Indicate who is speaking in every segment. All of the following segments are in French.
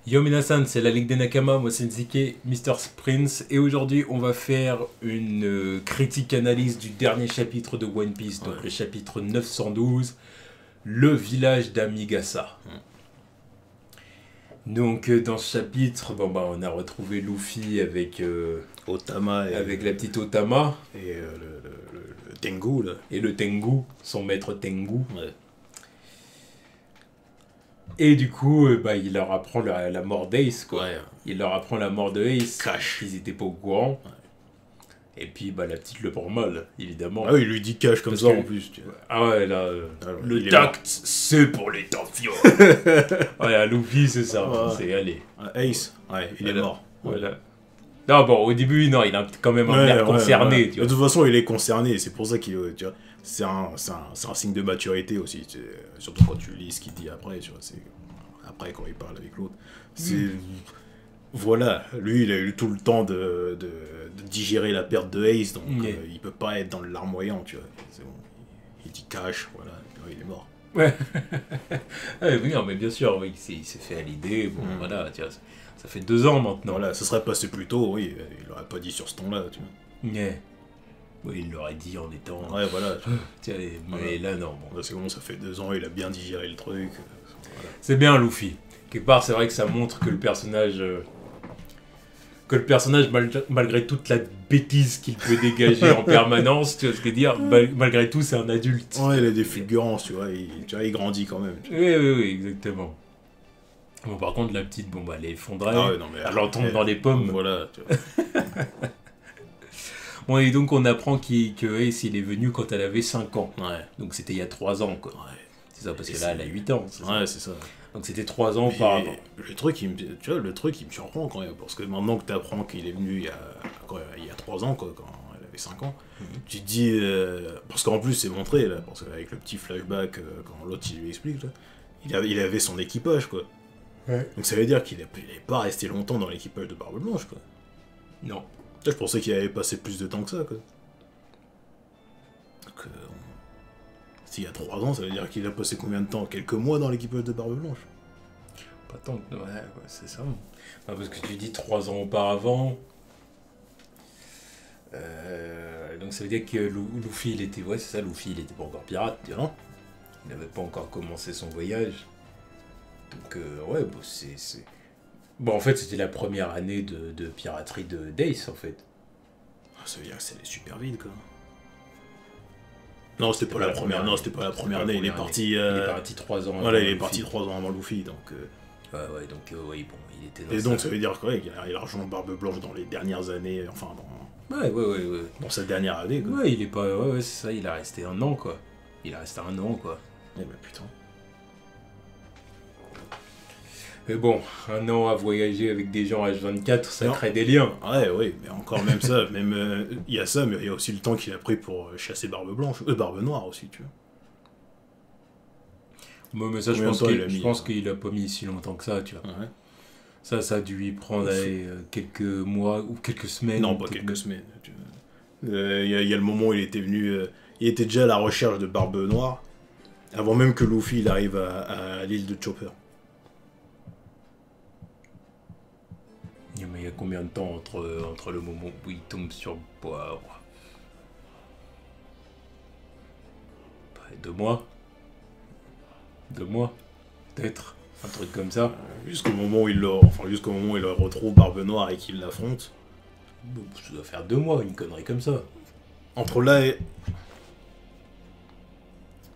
Speaker 1: Yo Minasan, c'est la Ligue des Nakama, moi c'est Nzike, Mr. Prince, et aujourd'hui on va faire une critique analyse du dernier chapitre de One Piece, donc le chapitre 912, le village d'Amigasa. Donc dans ce chapitre, on a retrouvé Luffy avec,
Speaker 2: Otama
Speaker 1: avec la petite Otama
Speaker 2: et le Tengu là.
Speaker 1: Et le Tengu, son maître Tengu.
Speaker 2: Ouais.
Speaker 1: Et du coup, il leur apprend la mort d'Ace, quoi.
Speaker 2: Ouais.
Speaker 1: Il leur apprend la mort de Ace.
Speaker 2: Cash.
Speaker 1: Ils étaient pas au courant.
Speaker 2: Ouais.
Speaker 1: Et puis, la petite le prend mal, évidemment.
Speaker 2: Ah oui, il lui dit cash comme
Speaker 1: Parce
Speaker 2: ça
Speaker 1: que-
Speaker 2: en plus. Tu vois.
Speaker 1: Ah ouais, là,
Speaker 2: Alors,
Speaker 1: le
Speaker 2: il est
Speaker 1: tact, c'est pour les tafios. Ouais, à Luffy, c'est ça.
Speaker 2: Ouais.
Speaker 1: C'est, allez.
Speaker 2: Ace, ouais, il est
Speaker 1: Voilà.
Speaker 2: mort.
Speaker 1: Voilà. Non, bon, au début, non, il a quand même un l'air concerné,
Speaker 2: ouais.
Speaker 1: tu
Speaker 2: De
Speaker 1: vois.
Speaker 2: toute façon, il est concerné, c'est pour ça qu'il, tu vois, c'est un signe de maturité aussi, surtout quand tu lis ce qu'il dit après, tu vois, c'est après quand il parle avec l'autre, c'est voilà, lui il a eu tout le temps de digérer la perte de Ace, donc il peut pas être dans le larmoyant, tu vois, c'est bon, il dit cash, voilà, il est mort.
Speaker 1: Ouais. Ouais, oui, non, mais bien sûr, oui, il s'est fait à l'idée. Bon, voilà, tu vois, ça fait 2 ans maintenant.
Speaker 2: Voilà, ça serait passé plus tôt, oui, il l'aurait pas dit sur ce ton-là, tu vois.
Speaker 1: Ouais. Oui, il l'aurait dit en étant.
Speaker 2: Ouais, voilà.
Speaker 1: Tiens, mais là, non. Bon.
Speaker 2: C'est bon, ça fait 2 ans, il a bien digéré le truc. Voilà.
Speaker 1: C'est bien, Luffy. Quelque part, c'est vrai que ça montre que le personnage. Malgré toute la bêtise qu'il peut dégager en permanence, tu vois ce que je veux dire, malgré tout, c'est un adulte.
Speaker 2: Ouais, il a des fulgurances, tu vois, il grandit quand même.
Speaker 1: Oui, exactement. Bon, par contre, la petite, elle est effondrée.
Speaker 2: Ah ouais, non, mais
Speaker 1: elle l'entend dans les pommes.
Speaker 2: Voilà, tu vois.
Speaker 1: Bon, et donc, on apprend que Ace, il est venu quand elle avait 5 ans.
Speaker 2: Ouais.
Speaker 1: Donc, c'était il y a 3 ans, quoi.
Speaker 2: Ouais.
Speaker 1: C'est ça, parce que là, elle a 8 ans.
Speaker 2: Ouais, c'est ça.
Speaker 1: Donc, c'était 3 ans auparavant.
Speaker 2: Le truc, il me surprend quand même, parce que maintenant que tu apprends qu'il est venu il y a 3 ans, quoi, quand elle avait 5 ans, tu te dis... parce qu'en plus, c'est montré, là, parce qu'avec le petit flashback, quand l'autre, il lui explique, là, il avait son équipage, quoi.
Speaker 1: Ouais.
Speaker 2: Donc ça veut dire qu'il n'est pas resté longtemps dans l'équipage de Barbe Blanche, quoi.
Speaker 1: Non.
Speaker 2: Je pensais qu'il avait passé plus de temps que ça, quoi. Donc, s'il y a 3 ans, ça veut dire qu'il a passé combien de temps? Quelques mois dans l'équipage de Barbe Blanche.
Speaker 1: Pas tant que... Ouais, c'est ça. Parce que tu dis 3 ans auparavant... Donc ça veut dire que Luffy, il était... Ouais, c'est ça, Luffy, il était pas encore pirate, tu vois. Il n'avait pas encore commencé son voyage. Donc, c'est... Bon, en fait, c'était la première année de piraterie de Dace, en fait.
Speaker 2: Ça veut dire que c'est les super vite, quoi. Non, c'était pas la première. Non, c'était pas la première année. Il est parti.
Speaker 1: Il est parti 3 ans.
Speaker 2: Voilà, il est parti 3 ans avant Luffy, donc.
Speaker 1: Ouais, donc bon, il était. Dans
Speaker 2: et donc ça veut dire qu'il a rejoint Barbe Blanche dans les dernières années, enfin
Speaker 1: Ouais.
Speaker 2: dans sa dernière année, quoi.
Speaker 1: Ouais, il est pas. Ouais, c'est ça. Il a resté 1 an, quoi. Il a resté 1 an, quoi.
Speaker 2: Eh ben putain.
Speaker 1: Mais bon, 1 an à voyager avec des gens H24, ça
Speaker 2: Non.
Speaker 1: crée des liens.
Speaker 2: Ouais, oui, mais encore même ça, même il y a ça, mais il y a aussi le temps qu'il a pris pour chasser Barbe Blanche, Barbe Noire aussi, tu vois.
Speaker 1: Moi, mais ça, je pense qu'il a pas mis si longtemps que ça, tu vois.
Speaker 2: Ouais.
Speaker 1: Ça a dû lui prendre quelques mois ou quelques semaines.
Speaker 2: Non, pas quelques semaines. Il y a le moment où il était venu, il était déjà à la recherche de Barbe Noire, avant même que Luffy il arrive à l'île de Chopper.
Speaker 1: Mais il y a combien de temps entre le moment où il tombe sur Poivre? 2 mois? 2 mois? Peut-être? Un truc comme ça?
Speaker 2: Jusqu'au moment où il le retrouve Barbe Noire et qu'il l'affronte.
Speaker 1: Ça doit faire 2 mois, une connerie comme ça.
Speaker 2: Entre là et...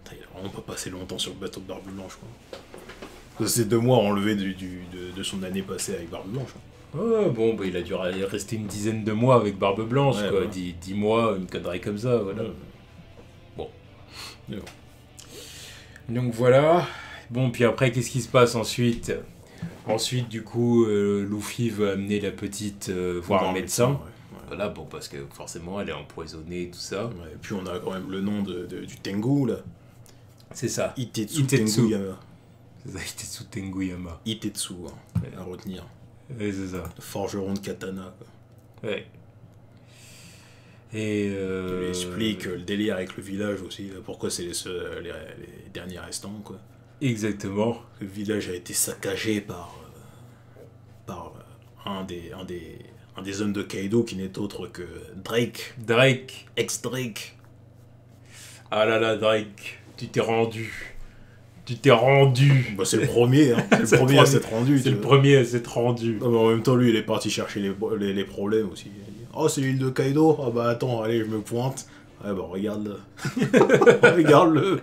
Speaker 2: Putain, il a vraiment pas passé longtemps sur le bateau de Barbe Blanche, quoi. C'est 2 mois enlevés de son année passée avec Barbe Blanche.
Speaker 1: Ouais, bon, il a dû rester une dizaine de mois avec Barbe Blanche,
Speaker 2: Ouais,
Speaker 1: quoi.
Speaker 2: ouais.
Speaker 1: 10 mois, une connerie comme ça, voilà. Bon. Donc voilà. Bon, puis après, qu'est-ce qui se passe ensuite? Ensuite, du coup, Luffy veut amener la petite voir un médecin.
Speaker 2: Ouais.
Speaker 1: Voilà, bon, parce que forcément, elle est empoisonnée, tout ça.
Speaker 2: Ouais, et puis on a quand même le nom du Tengu, là.
Speaker 1: C'est ça.
Speaker 2: Itetsu
Speaker 1: Itetsu.
Speaker 2: Tenguyama.
Speaker 1: C'est ça, Itetsu Tenguyama.
Speaker 2: Itetsu, hein, à retenir.
Speaker 1: Ouais, c'est ça.
Speaker 2: Le forgeron de katana, quoi.
Speaker 1: Ouais. Et
Speaker 2: Il lui explique le délire avec le village aussi, là, pourquoi c'est les derniers restants, quoi.
Speaker 1: Exactement.
Speaker 2: Le village a été saccagé par un des hommes de Kaido qui n'est autre que Drake,
Speaker 1: Drake.
Speaker 2: ex-Drake.
Speaker 1: Ah là là, Drake. Tu t'es rendu. Tu t'es rendu.
Speaker 2: Bah, c'est le premier, hein. C'est le premier à s'être rendu.
Speaker 1: C'est
Speaker 2: tu
Speaker 1: le
Speaker 2: vois.
Speaker 1: premier à s'être rendu.
Speaker 2: Non, mais en même temps, lui, il est parti chercher les problèmes aussi. Il a dit, oh, c'est l'île de Kaido. Ah bah attends, allez, je me pointe. Ouais, bah regarde-le. Regarde-le.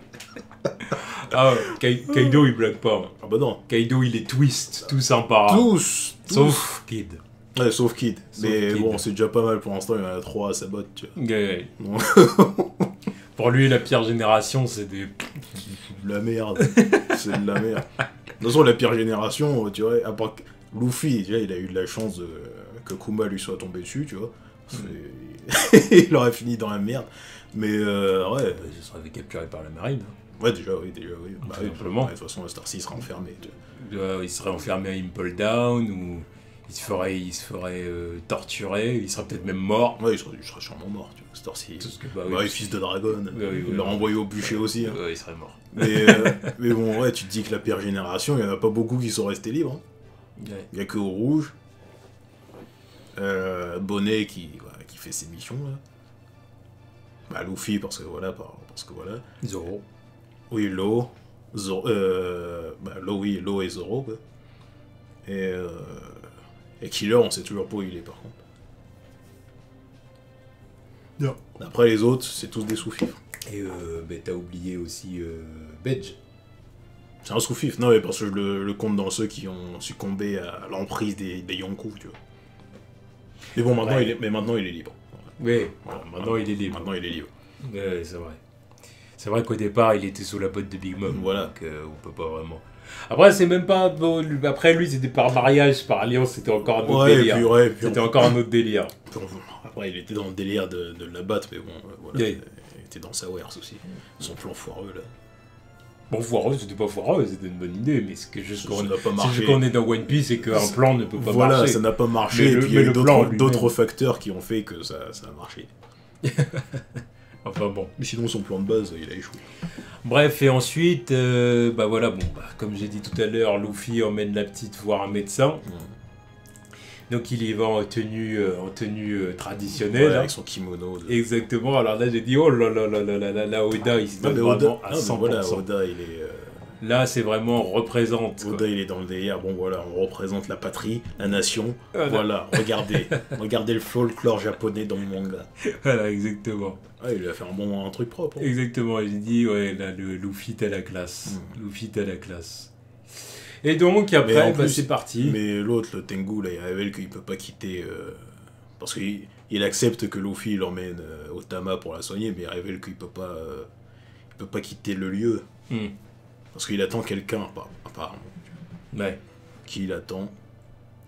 Speaker 1: Ah, Kaido, il blague pas.
Speaker 2: Ah bah non.
Speaker 1: Kaido, il est twist, tout sympa.
Speaker 2: Tous.
Speaker 1: Sauf Kid.
Speaker 2: Ouais, sauf Kid. Mais
Speaker 1: Kid.
Speaker 2: bon, c'est déjà pas mal pour l'instant, il y en a 3 à sa botte, tu vois.
Speaker 1: Ouais.
Speaker 2: Non.
Speaker 1: Pour lui, la pire génération, c'est des...
Speaker 2: De la merde. C'est de la merde. De toute façon, la pire génération, tu vois, à part Luffy, déjà, il a eu de la chance que Kuma lui soit tombé dessus, tu vois. Il aurait fini dans la merde. Mais ouais.
Speaker 1: Il serait capturé par la marine.
Speaker 2: Ouais, déjà, oui. Bah,
Speaker 1: Tout
Speaker 2: oui,
Speaker 1: simplement.
Speaker 2: de toute façon, Star Sea sera enfermé. Tu vois.
Speaker 1: Il serait enfermé à Impel Down, ou il se ferait torturer, il serait peut-être même mort.
Speaker 2: Ouais, il serait sûrement mort, tu vois, Star Sea.
Speaker 1: Parce que, bah,
Speaker 2: Bah,
Speaker 1: oui,
Speaker 2: oui, fils de dragon.
Speaker 1: oui,
Speaker 2: Il l'a renvoyé au bûcher aussi. Hein.
Speaker 1: Ouais, il serait mort.
Speaker 2: Mais bon, ouais, tu te dis que la pire génération, il n'y en a pas beaucoup qui sont restés libres. Hein.
Speaker 1: Ouais.
Speaker 2: Il n'y a que au rouge. Bonnet qui fait ses missions là. Bah Luffy parce que voilà.
Speaker 1: Zoro.
Speaker 2: Oui, Law. Law et Zoro quoi. Et Killer, on sait toujours pas où il est par contre.
Speaker 1: Non.
Speaker 2: Après les autres, c'est tous des sous-fifres.
Speaker 1: Et t'as oublié aussi Bedge.
Speaker 2: C'est un sous-fifre, non mais parce que je le compte dans ceux qui ont succombé à l'emprise des Yonkou, tu vois. Mais bon, maintenant,
Speaker 1: Ouais.
Speaker 2: maintenant il est libre.
Speaker 1: Oui,
Speaker 2: Voilà,
Speaker 1: maintenant il est libre.
Speaker 2: Maintenant il est libre.
Speaker 1: Ouais, c'est vrai. C'est vrai qu'au départ, il était sous la botte de Big Mom.
Speaker 2: Voilà.
Speaker 1: Donc on peut pas vraiment... Après, c'est même pas... Bon, après, lui, c'était par mariage, par alliance, c'était encore un autre délire.
Speaker 2: Puis
Speaker 1: C'était encore un autre délire.
Speaker 2: Après, il était dans le délire de la battre, mais bon, voilà.
Speaker 1: Oui.
Speaker 2: Il était dans sa wares aussi. Son plan foireux, là.
Speaker 1: Bon, foireux, c'était pas foireux, c'était une bonne idée, mais c'est que juste
Speaker 2: Ça
Speaker 1: qu'on
Speaker 2: n'a pas marché.
Speaker 1: qu'on est dans One Piece et qu'un plan ne peut pas
Speaker 2: Voilà,
Speaker 1: marcher.
Speaker 2: ça n'a pas marché,
Speaker 1: Mais
Speaker 2: et
Speaker 1: le-
Speaker 2: puis il y
Speaker 1: mais
Speaker 2: a eu
Speaker 1: le plan
Speaker 2: d'autres
Speaker 1: lui-même.
Speaker 2: facteurs qui ont fait que ça a marché.
Speaker 1: Enfin bon.
Speaker 2: Mais sinon, son plan de base, il a échoué.
Speaker 1: Bref, et ensuite, comme j'ai dit tout à l'heure, Luffy emmène la petite voir un médecin. Donc il y va en tenue traditionnelle.
Speaker 2: Ouais,
Speaker 1: hein.
Speaker 2: avec son kimono.
Speaker 1: Exactement, alors là j'ai dit, oh là là là là là là, là Oda il se
Speaker 2: Non,
Speaker 1: donne
Speaker 2: mais
Speaker 1: vraiment à
Speaker 2: non, mais
Speaker 1: 100%.
Speaker 2: voilà, Oda, il est...
Speaker 1: Là c'est vraiment représente. quoi.
Speaker 2: Oda, il est dans le délire. Bon, voilà, on représente la patrie, la nation.
Speaker 1: Voilà.
Speaker 2: Voilà, regardez le folklore japonais dans mon manga.
Speaker 1: Voilà, exactement.
Speaker 2: Ah, il lui a fait un truc propre. Hein.
Speaker 1: Exactement, j'ai dit, ouais, là le Luffy t'as la classe. Luffy t'as la classe. Et donc
Speaker 2: Mais
Speaker 1: après,
Speaker 2: en plus,
Speaker 1: c'est parti.
Speaker 2: Mais l'autre, le Tengu, là, il révèle qu'il peut pas quitter... parce qu'il accepte que Luffy l'emmène au Tama pour la soigner, mais il révèle qu'il peut pas quitter le lieu.
Speaker 1: Hmm.
Speaker 2: Parce qu'il attend quelqu'un, apparemment.
Speaker 1: Ouais.
Speaker 2: Qui il attend,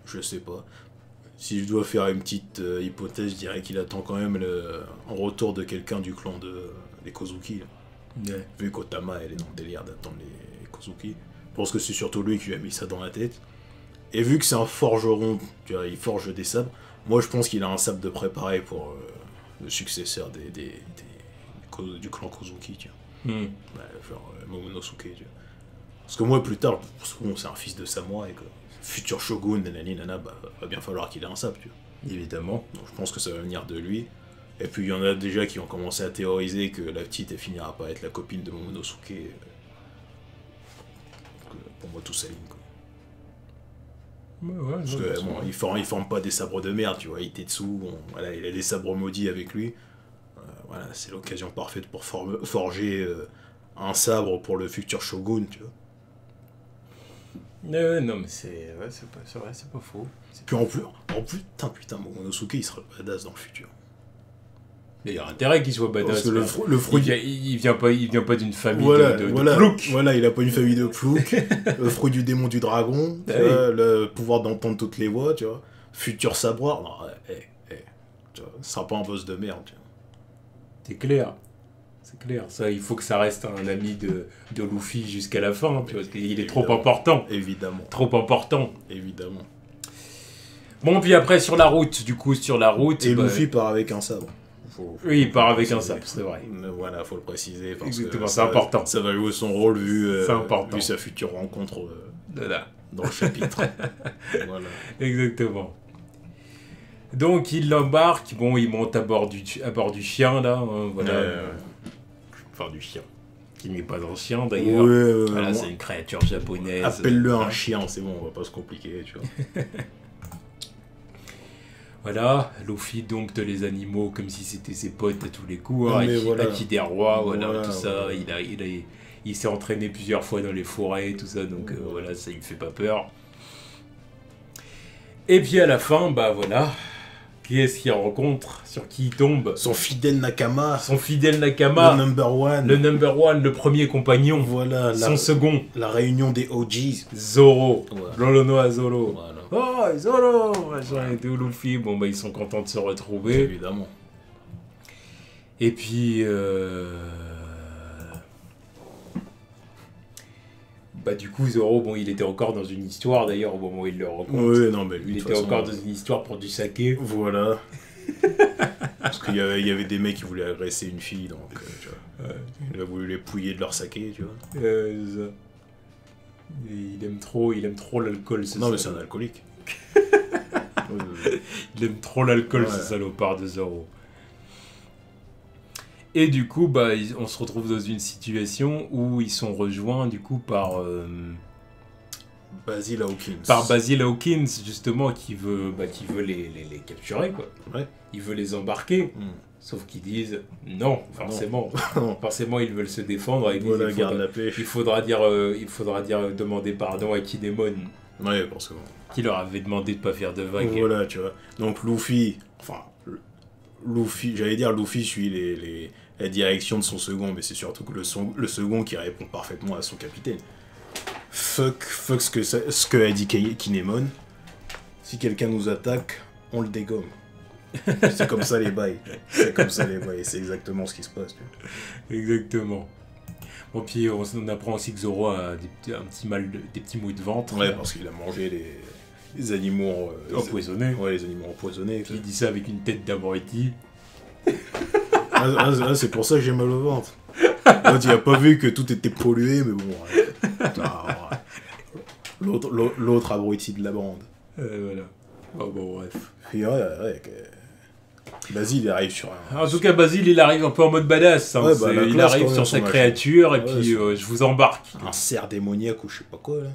Speaker 2: je sais pas. Si je dois faire une petite hypothèse, je dirais qu'il attend quand même un retour de quelqu'un du clan des Kozuki. Là.
Speaker 1: Ouais.
Speaker 2: Vu qu'Otama, elle est dans le délire d'attendre les Kozuki. Je pense que c'est surtout lui qui lui a mis ça dans la tête. Et vu que c'est un forgeron, tu vois, il forge des sabres, moi je pense qu'il a un sabre de préparé pour le successeur du clan Kozuki, tu vois.
Speaker 1: Hmm.
Speaker 2: Bah, genre Momonosuke, tu vois. Parce que moi, plus tard, parce que bon, c'est un fils de samouraï, quoi. Futur shogun, nanani, nana, bah, va bien falloir qu'il ait un sabre, tu vois.
Speaker 1: Évidemment.
Speaker 2: Donc je pense que ça va venir de lui. Et puis il y en a déjà qui ont commencé à théoriser que la petite, elle finira par être la copine de Momonosuke. Pour moi, tout s'aligne, quoi.
Speaker 1: Ouais,
Speaker 2: Parce que, bon, il forme pas des sabres de merde, tu vois. Itetsu, bon, voilà, il a des sabres maudits avec lui. Voilà, c'est l'occasion parfaite pour forger un sabre pour le futur shogun, tu vois.
Speaker 1: Non, mais c'est vrai, c'est pas faux.
Speaker 2: Puis en plus, putain, Momonosuke, il sera badass dans le futur.
Speaker 1: Il y a intérêt qu'il soit badass.
Speaker 2: Parce que le fruit...
Speaker 1: il vient pas d'une famille
Speaker 2: Voilà,
Speaker 1: de
Speaker 2: voilà,
Speaker 1: ploucs.
Speaker 2: voilà, il a pas une famille de ploucs. Le fruit du démon du dragon, tu
Speaker 1: Ah
Speaker 2: vois, le pouvoir d'entendre toutes les voix, tu vois. Futur sabreur, non, tu vois, ce sera pas un boss de merde, tu vois.
Speaker 1: C'est clair. C'est clair. Ça, il faut que ça reste un ami de Luffy jusqu'à la fin, tu vois, parce qu'il est trop important.
Speaker 2: Évidemment.
Speaker 1: Trop important.
Speaker 2: Évidemment.
Speaker 1: Bon, puis après, sur la route,
Speaker 2: Et Luffy part avec un sabre.
Speaker 1: Oui, il part avec un sabre, c'est vrai.
Speaker 2: Voilà, faut le préciser. Parce
Speaker 1: Exactement,
Speaker 2: que
Speaker 1: c'est important.
Speaker 2: Ça va jouer son rôle
Speaker 1: C'est important.
Speaker 2: vu sa future rencontre
Speaker 1: Voilà.
Speaker 2: dans le chapitre. Voilà.
Speaker 1: Exactement. Donc il l'embarque, bon, il monte à bord du chien, là, hein, voilà. Enfin, du chien. Qui n'est pas un chien, d'ailleurs. Voilà, c'est une créature japonaise.
Speaker 2: Appelle-le un chien, c'est bon, on va pas se compliquer, tu vois.
Speaker 1: Voilà, Luffy dompte les animaux comme si c'était ses potes à tous les coups, hein,
Speaker 2: voilà.
Speaker 1: Aki des rois, voilà, tout ça. Il s'est entraîné plusieurs fois dans les forêts, tout ça, donc voilà, ça il me fait pas peur. Et puis à la fin, bah voilà, qui est-ce qu'il rencontre? Sur qui il tombe?
Speaker 2: Son fidèle Nakama.
Speaker 1: Son fidèle Nakama.
Speaker 2: Le number one.
Speaker 1: Le number one, le premier compagnon.
Speaker 2: Voilà.
Speaker 1: Son second.
Speaker 2: La réunion des OGs.
Speaker 1: Zoro.
Speaker 2: Voilà.
Speaker 1: Lolonoa Zoro.
Speaker 2: Voilà.
Speaker 1: Oh, Zoro machin et tout, Luffy. Bon, bah, ils sont contents de se retrouver.
Speaker 2: Évidemment.
Speaker 1: Et puis... Bah, du coup, Zoro, bon, il était encore dans une histoire, d'ailleurs, au moment où il le rencontre.
Speaker 2: Oui, non, mais lui,
Speaker 1: il était encore dans une histoire pour du saké.
Speaker 2: Voilà. Parce qu'il y avait des mecs qui voulaient agresser une fille, donc, tu vois. Il a voulu les pouiller de leur saké, tu vois.
Speaker 1: Ça. Il aime trop l'alcool, ce
Speaker 2: Non, mais c'est un alcoolique.
Speaker 1: Il aime trop l'alcool, ce salopard de Zoro. Et du coup, bah, on se retrouve dans une situation où ils sont rejoints, du coup, par...
Speaker 2: Basil Hawkins.
Speaker 1: Par Basil Hawkins, justement, qui veut les capturer, quoi.
Speaker 2: Ouais.
Speaker 1: Il veut les embarquer. Sauf qu'ils disent non, forcément.
Speaker 2: Non.
Speaker 1: Forcément, ils veulent se défendre. Et
Speaker 2: voilà, garde la pêche.
Speaker 1: Il faudra dire demander pardon à Kinemon.
Speaker 2: Ouais, parce que bon.
Speaker 1: Qui leur avait demandé de pas faire de vagues.
Speaker 2: Voilà, tu vois. Donc Luffy, j'allais dire Luffy suit la direction de son second, mais c'est surtout que le second qui répond parfaitement à son capitaine. Fuck ce que a dit Kinemon. Si quelqu'un nous attaque, on le dégomme. C'est comme ça les bails. C'est exactement ce qui se passe. Tu vois.
Speaker 1: Exactement. Bon, puis on apprend aussi que Zoro a des petits maux de ventre.
Speaker 2: Ouais, parce qu'il a mangé les animaux
Speaker 1: empoisonnés.
Speaker 2: Ouais, les animaux empoisonnés.
Speaker 1: Il dit ça avec une tête d'abruti.
Speaker 2: C'est pour ça que j'ai mal au ventre. Moi, tu n'as pas vu que tout était pollué, mais bon. L'autre abruti de la bande.
Speaker 1: Voilà. Oh, bon, bref.
Speaker 2: Puis Basil, il arrive sur un...
Speaker 1: En tout cas, Basil, il arrive un peu en mode badass. Hein. Il arrive sur sa créature et puis je vous embarque.
Speaker 2: Un cerf démoniaque ou je sais pas quoi, là.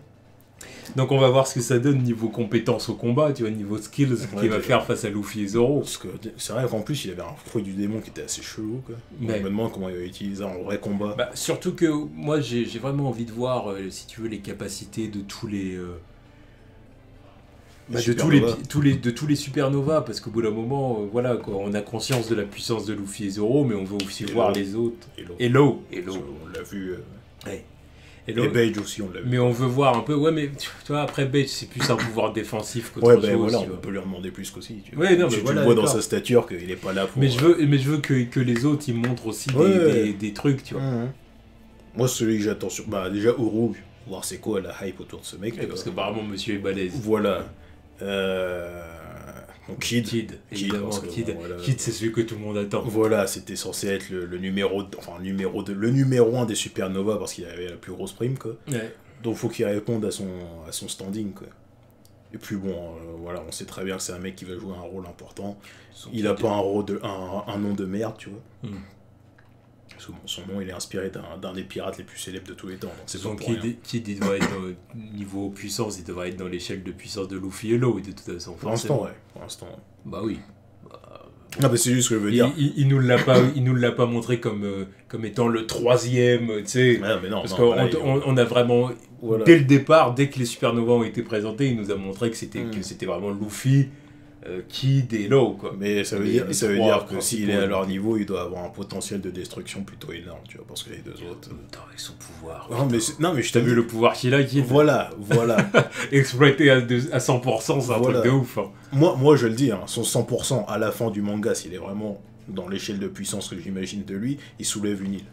Speaker 1: Donc on va voir ce que ça donne niveau compétences au combat, tu vois, niveau skills qu'il va faire face à Luffy et Zoro.
Speaker 2: Parce que c'est vrai qu'en plus, il avait un fruit du démon qui était assez chelou, quoi. Je me demande comment il va utiliser en vrai combat.
Speaker 1: Bah, surtout que moi, j'ai vraiment envie de voir, si tu veux, les capacités de tous les... de tous les supernovas, parce qu'au bout d'un moment, voilà, quoi, on a conscience de la puissance de Luffy et Zoro, mais on veut aussi voir les autres. Et Law.
Speaker 2: On l'a vu.
Speaker 1: Ouais.
Speaker 2: Et Bage aussi, on l'a vu.
Speaker 1: Mais on veut voir un peu, ouais, mais tu vois, après Bage, c'est plus un pouvoir défensif qu'autre chose.
Speaker 2: Voilà, on peut lui demander plus qu'aussi. Tu
Speaker 1: ouais, non,
Speaker 2: tu
Speaker 1: voilà,
Speaker 2: le vois dans sa stature qu'il est pas là pour...
Speaker 1: Mais je veux que les autres, ils montrent aussi des trucs, tu vois.
Speaker 2: Moi, celui que j'attends sur... Bah, déjà, Uru, voir c'est quoi la hype autour de ce mec.
Speaker 1: Ouais, parce que apparemment, monsieur est balèze.
Speaker 2: Voilà. Donc
Speaker 1: Kid, évidemment, Kid, c'est celui que tout le monde attend.
Speaker 2: Voilà, c'était censé être le numéro 1 des supernovas parce qu'il avait la plus grosse prime, quoi.
Speaker 1: Ouais.
Speaker 2: Donc faut qu'il réponde à son standing, quoi. Et puis bon, voilà, on sait très bien que c'est un mec qui va jouer un rôle important. Il a pas un nom de merde, tu vois. Son nom, il est inspiré d'un des pirates les plus célèbres de tous les temps.
Speaker 1: Donc Kid, il doit être niveau puissance, il devrait être dans l'échelle de puissance de Luffy et Law, de toute façon.
Speaker 2: Pour l'instant, ouais.
Speaker 1: Bah oui.
Speaker 2: Non, mais c'est juste ce que je veux dire.
Speaker 1: Il nous l'a pas montré comme étant le troisième, tu sais.
Speaker 2: Ouais, mais non,
Speaker 1: parce qu'on a vraiment, dès le départ, dès que les supernovas ont été présentés, il nous a montré que c'était vraiment Luffy, Kid et Law, quoi.
Speaker 2: Mais ça veut dire que s'il est à leur niveau, il doit avoir un potentiel de destruction plutôt énorme, tu vois, parce que les deux autres...
Speaker 1: Avec son pouvoir.
Speaker 2: Non, mais je
Speaker 1: t'ai vu le pouvoir qu'il a, Kid.
Speaker 2: Voilà.
Speaker 1: Exploité à 100%, c'est un truc de ouf. Hein.
Speaker 2: Moi, je le dis, hein, son 100% à la fin du manga, s'il est vraiment dans l'échelle de puissance que j'imagine de lui, il soulève une île.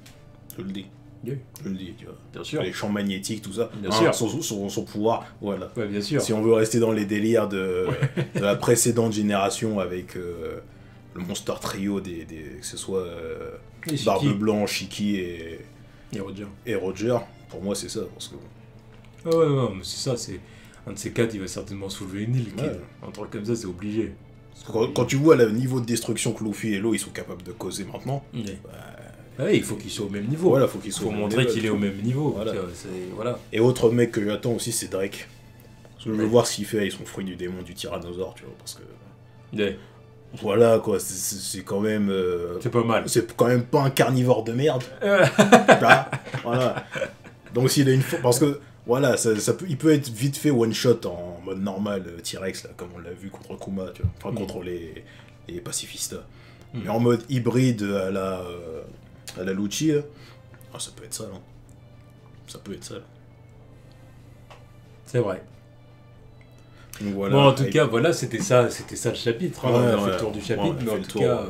Speaker 2: Je le dis.
Speaker 1: Yeah.
Speaker 2: Je le dis, tu vois.
Speaker 1: Bien sûr.
Speaker 2: Les champs magnétiques, tout ça.
Speaker 1: Bien sûr.
Speaker 2: Son pouvoir, voilà.
Speaker 1: Ouais, bien sûr.
Speaker 2: Si on veut rester dans les délires de la précédente génération avec le Monster Trio, que ce soit Barbe Blanche, Shiki et Roger, pour moi c'est ça. Parce que...
Speaker 1: Ah ouais, non, mais c'est ça, c'est... Un de ces quatre, il va certainement soulever une île. Ouais. Un truc comme ça, c'est obligé.
Speaker 2: Quand tu vois le niveau de destruction que Luffy et Law ils sont capables de causer maintenant,
Speaker 1: Ouais.
Speaker 2: bah,
Speaker 1: Ouais, il faut qu'il soit au même niveau.
Speaker 2: voilà, faut qu'ils soient
Speaker 1: faut
Speaker 2: au même
Speaker 1: montrer
Speaker 2: level,
Speaker 1: qu'il est au même niveau.
Speaker 2: Voilà.
Speaker 1: Voilà.
Speaker 2: Et autre mec que j'attends aussi, c'est Drake. Parce que je veux
Speaker 1: Ouais.
Speaker 2: voir ce qu'il fait avec son fruit du démon du tyrannosaure, tu vois, parce que...
Speaker 1: Ouais.
Speaker 2: Voilà, quoi, c'est quand même...
Speaker 1: C'est pas mal.
Speaker 2: c'est quand même pas un carnivore de merde. Ah, voilà. Donc s'il a une... Parce que, voilà, il peut être vite fait one-shot en mode normal, T-Rex, là, comme on l'a vu contre Kuma, tu vois. Enfin, contre les pacifistas. Mais en mode hybride à la Lucci, là, ah, ça peut être ça, non. Ça peut être ça, là.
Speaker 1: C'est vrai.
Speaker 2: Donc, voilà,
Speaker 1: Bon, en tout cas, voilà, c'était ça le chapitre. Hein.
Speaker 2: Ouais,
Speaker 1: On a fait
Speaker 2: ouais.
Speaker 1: le tour du chapitre,
Speaker 2: Ouais, on a
Speaker 1: mais
Speaker 2: fait
Speaker 1: en
Speaker 2: le
Speaker 1: tout
Speaker 2: tour,
Speaker 1: cas.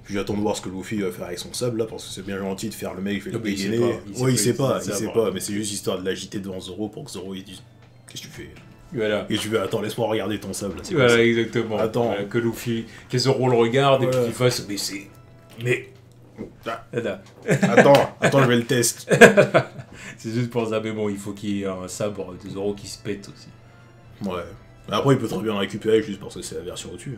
Speaker 2: Puis j'attends de voir ce que Luffy va faire avec son sable là, parce que c'est bien gentil de faire le mec, je vais le
Speaker 1: Non, mais il sait
Speaker 2: dégainer.
Speaker 1: pas,
Speaker 2: Ouais, il sait pas,
Speaker 1: sabre.
Speaker 2: mais c'est juste histoire de l'agiter devant Zoro pour que Zoro il dise qu'est-ce que tu fais?
Speaker 1: Voilà.
Speaker 2: Et tu fais attends, laisse-moi regarder ton sable là. C'est
Speaker 1: Voilà,
Speaker 2: quoi ça
Speaker 1: exactement.
Speaker 2: Attends.
Speaker 1: Voilà, que Luffy, que Zoro le regarde et
Speaker 2: Voilà.
Speaker 1: puis qu'il fasse. Mais c'est. Mais.
Speaker 2: Ah,
Speaker 1: Voilà.
Speaker 2: attends, je vais le test.
Speaker 1: C'est juste pour ça, mais bon, il faut qu'il y ait un sabre de Zoro qui se pète aussi.
Speaker 2: Ouais. Mais après, il peut très bien le récupérer juste parce que c'est la version au-dessus.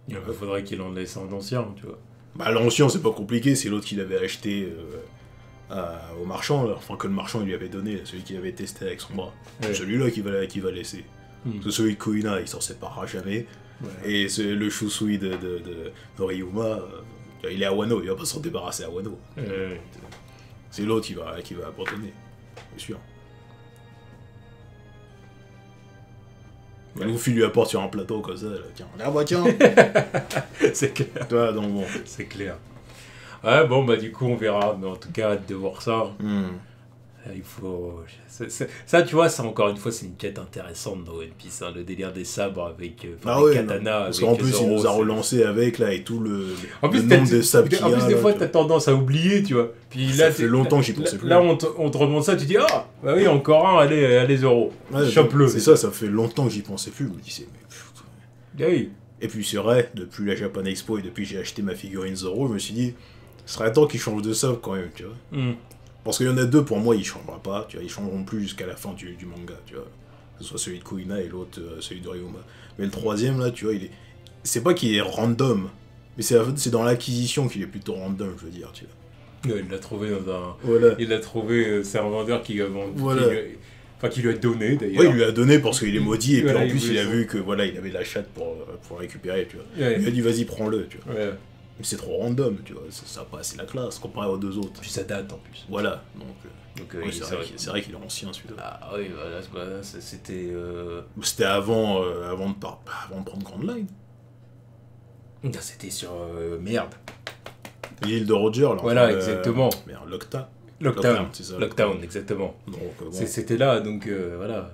Speaker 1: Il faudrait qu'il en laisse un ancien, tu vois.
Speaker 2: Bah, l'ancien, c'est pas compliqué, c'est l'autre qu'il avait acheté au marchand, là. Enfin, que le marchand il lui avait donné, celui qu'il avait testé avec son bras.
Speaker 1: Ouais.
Speaker 2: Celui-là qu'il va laisser. Parce que celui de Kuina, il s'en séparera jamais.
Speaker 1: Ouais.
Speaker 2: Et le Shusui de Ryuma, il est à Wano, il va pas s'en débarrasser à Wano. C'est l'autre qui va abandonner, c'est sûr. Luffy lui apporte sur un plateau comme ça, là, tiens. Ah bah tiens.
Speaker 1: C'est clair.
Speaker 2: Toi, donc bon.
Speaker 1: C'est clair. Ouais, bon, bah du coup, on verra. Mais en tout cas, hâte de voir ça. Il faut... Ça, tu vois, ça, encore une fois, c'est une quête intéressante dans One Piece. Hein, le délire des sabres avec les katanas.
Speaker 2: Parce qu'en plus,
Speaker 1: Zoro,
Speaker 2: il nous a relancé avec, là, et tout le
Speaker 1: plus,
Speaker 2: nombre de sabres qu'il y a.
Speaker 1: En plus, des
Speaker 2: là,
Speaker 1: fois,
Speaker 2: tu
Speaker 1: t'as tendance à oublier, tu vois. Puis
Speaker 2: ça
Speaker 1: là,
Speaker 2: fait longtemps que j'y pensais plus.
Speaker 1: Là, on te remonte ça, tu dis, ah, bah oui, encore un, allez Zoro.
Speaker 2: Ouais,
Speaker 1: Chope-le.
Speaker 2: c'est ça fait longtemps que j'y pensais plus. Je me disais, mais putain.
Speaker 1: Ah oui.
Speaker 2: Et puis c'est vrai, depuis la Japan Expo et depuis que j'ai acheté ma figurine Zoro, je me suis dit, ce serait temps qu'il change de sabre quand même, tu vois. Parce qu'il y en a deux, pour moi, ils changeront pas, tu vois, ils changeront plus jusqu'à la fin du manga, tu vois. Que ce soit celui de Kuina et l'autre, celui de Ryuma. Mais le troisième, là, tu vois, c'est pas qu'il est random, mais c'est dans l'acquisition qu'il est plutôt random, je veux dire, tu vois.
Speaker 1: Ouais, il l'a trouvé dans un...
Speaker 2: Voilà.
Speaker 1: Il l'a trouvé, c'est un vendeur qui lui a vendu...
Speaker 2: Voilà.
Speaker 1: Qui lui a donné, d'ailleurs.
Speaker 2: Ouais, il lui a donné parce qu'il est maudit, et puis
Speaker 1: Voilà,
Speaker 2: en plus, il a
Speaker 1: voulait
Speaker 2: vu que, voilà, il avait la chatte pour récupérer, tu vois.
Speaker 1: Ouais.
Speaker 2: Il a dit, vas-y, prends-le, tu vois.
Speaker 1: Ouais.
Speaker 2: Mais c'est trop random, tu vois, ça a pas assez la classe comparé aux deux autres.
Speaker 1: Puis ça date, en plus.
Speaker 2: Voilà, donc
Speaker 1: Donc,
Speaker 2: oui, c'est vrai qu'il est ancien celui-là.
Speaker 1: Ah oui, voilà, c'était...
Speaker 2: C'était avant de prendre Grand Line.
Speaker 1: C'était sur... merde.
Speaker 2: L'île de Roger, là.
Speaker 1: Voilà, exactement.
Speaker 2: Merde, Lockdown.
Speaker 1: Lockdown,
Speaker 2: c'est ça.
Speaker 1: Lockdown, exactement.
Speaker 2: Donc, bon.
Speaker 1: C'était là, donc voilà.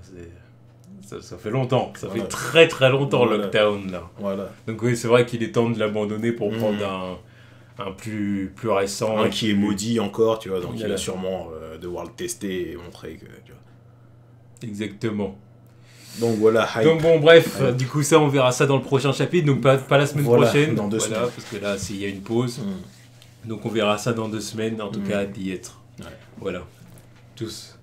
Speaker 1: Ça fait longtemps. Ça
Speaker 2: Voilà.
Speaker 1: fait très très longtemps,
Speaker 2: Voilà.
Speaker 1: Lockdown, là.
Speaker 2: Voilà.
Speaker 1: Donc oui, c'est vrai qu'il est temps de l'abandonner pour prendre un plus récent.
Speaker 2: Un qui est maudit encore, tu vois, donc il
Speaker 1: Voilà.
Speaker 2: va sûrement devoir le tester et montrer que, tu vois.
Speaker 1: Exactement.
Speaker 2: Donc voilà, hype.
Speaker 1: Donc bon, bref,
Speaker 2: Hype.
Speaker 1: du coup ça, on verra ça dans le prochain chapitre, donc pas la semaine
Speaker 2: Voilà,
Speaker 1: prochaine.
Speaker 2: dans 2
Speaker 1: voilà,
Speaker 2: semaines.
Speaker 1: parce que là, il y a une pause. Donc on verra ça dans 2 semaines, en tout cas, hâte d'y être.
Speaker 2: Ouais.
Speaker 1: Voilà. Tous.